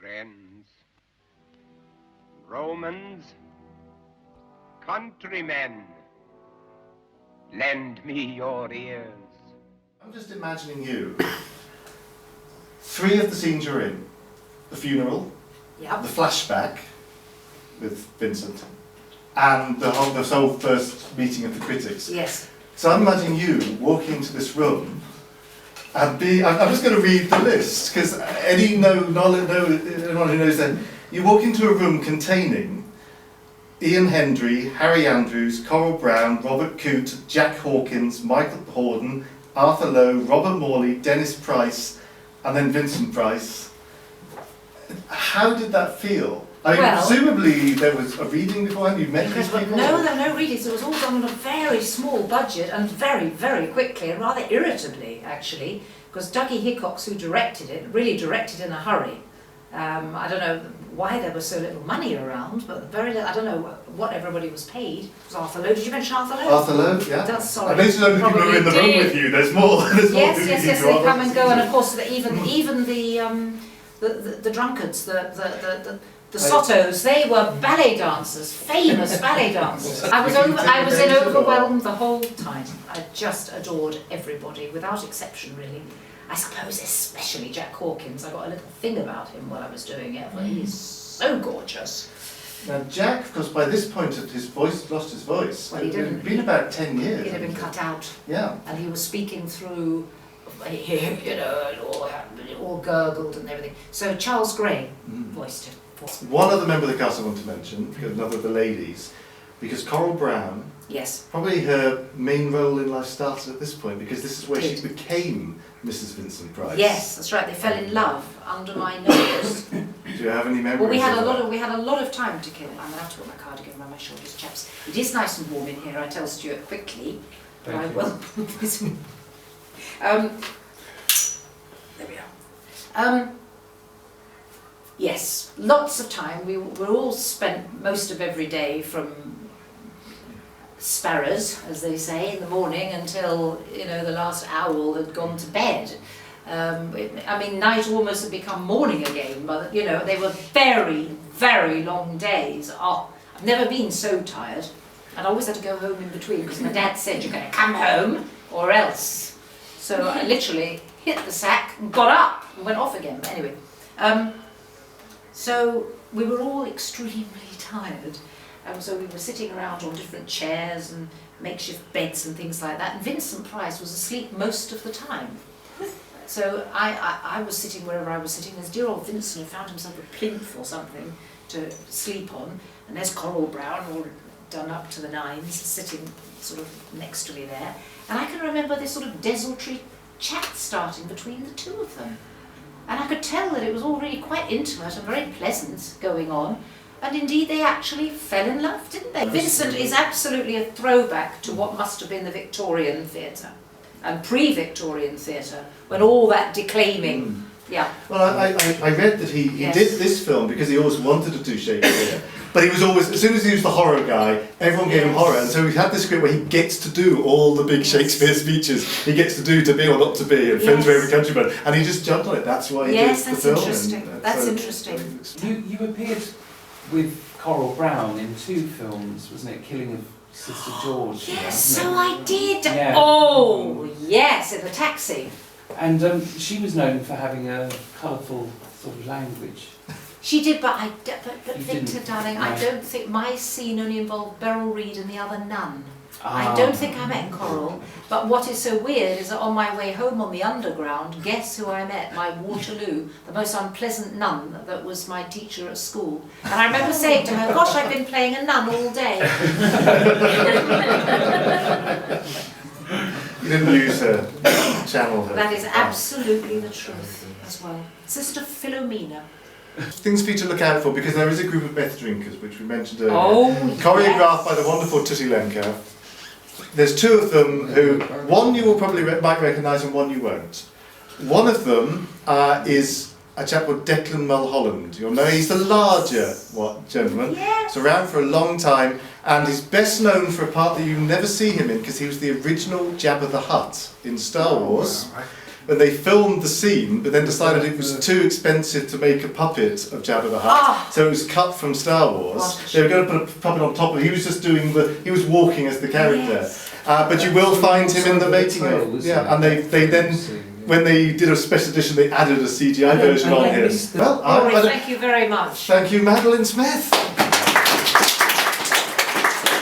friends, Romans, countrymen, lend me your ears. I'm just imagining you. 3 of the scenes you're in: the funeral, Yep. the flashback with Vincent, and the whole first meeting of the critics. Yes. So I'm imagining you walking into this room and I'm just going to read the list, because anyone who knows that, you walk into a room containing Ian Hendry, Harry Andrews, Coral Brown, Robert Coote, Jack Hawkins, Michael Horden, Arthur Lowe, Robert Morley, Dennis Price, and then Vincent Price. How did that feel? Presumably there was a reading beforehand, you met these people? No, there were no readings. It was all done on a very small budget and very, very quickly, and rather irritably, actually, because Dougie Hickox, who directed it, really directed in a hurry. I don't know why there was so little money around, but I don't know what everybody was paid. It was Arthur Lowe. Did you mention Arthur Lowe? Arthur Lowe, yeah. That's sorry. I noticed other people are in the room with you. There's more. Yes, they come and go, and of course even the drunkards, the Sottos, they were ballet dancers, famous ballet dancers. I was in overwhelmed the whole time. I just adored everybody, without exception, really. I suppose especially Jack Hawkins. I got a little thing about him while I was doing it, but he's so gorgeous. Now Jack, of course, by this point had lost his voice. Well, he didn't. It'd been about 10 years. He'd have been cut out. Yeah. And he was speaking through, all gurgled and everything. So Charles Gray voiced him. One other member of the cast I want to mention, because another of the ladies, because Coral Brown, yes, probably her main role in life started at this point, because this is where she became Mrs. Vincent Price. Yes, that's right. They fell in love under my nose. Do you have any memories? Well, we had a lot of time to kill. I'm going to have to put my cardigan around my shoulders, chaps. It is nice and warm in here. I tell Stuart quickly, but I will. There we are. Yes, lots of time. We were all spent most of every day from sparrows, as they say, in the morning until the last owl had gone to bed. Night almost had become morning again, but they were very, very long days. I've never been so tired, and I always had to go home in between because my dad said, "You're going to come home or else." So I literally hit the sack and got up and went off again. But anyway. So we were all extremely tired, so we were sitting around on different chairs and makeshift beds and things like that, and Vincent Price was asleep most of the time. So I was sitting wherever I was sitting. There's dear old Vincent who found himself a plinth or something to sleep on, and there's Coral Brown all done up to the nines sitting sort of next to me there, and I can remember this sort of desultory chat starting between the two of them. And I could tell that it was all really quite intimate and very pleasant going on. And indeed they actually fell in love, didn't they? Vincent is absolutely a throwback to what must have been the Victorian theatre and pre-Victorian theatre, when all that declaiming, yeah. Well, I read that he did this film because he always wanted to do Shakespeare. But he was always, as soon as he was the horror guy, everyone gave him horror, and so he had this script where he gets to do all the big Shakespeare speeches. He gets to do To Be or Not to Be, and Friends of Every Countryman, and he just jumped on it. That's why he did the film. That's interesting. You appeared with Coral Brown in 2 films, wasn't it? Killing of Sister George. Yes, so I did. Yeah. Oh, yes, in the taxi. And she was known for having a colourful sort of language. She did, but Victor, darling, no. I don't think my scene only involved Beryl Reid and the other nun. I don't think I met Coral, but what is so weird is that on my way home on the Underground, guess who I met? My Waterloo, the most unpleasant nun that was my teacher at school. And I remember saying to her, "Gosh, I've been playing a nun all day." You didn't use her, channel her. That is absolutely the truth as well. Sister Philomena. Things for you to look out for, because there is a group of meth drinkers, which we mentioned earlier. Oh, choreographed by the wonderful Tutti Lenka. There's 2 of them who, one you will probably might recognise and one you won't. One of them is a chap called Declan Mulholland. You'll know he's the larger gentleman. Yes. He's around for a long time, and he's best known for a part that you never see him in, because he was the original Jabba the Hutt in Star Wars. when they filmed the scene, but then decided it was too expensive to make a puppet of Jabba the Hutt, so it was cut from Star Wars. What? They were going to put a puppet on top of it. He was just he was walking as the character. But you will find him in the making of. Yeah, and they then, when they did a special edition, they added a CGI version on him. Well, Rory, thank you very much. Thank you, Madeline Smith.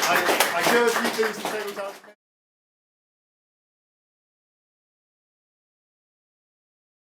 I do have a few things to say without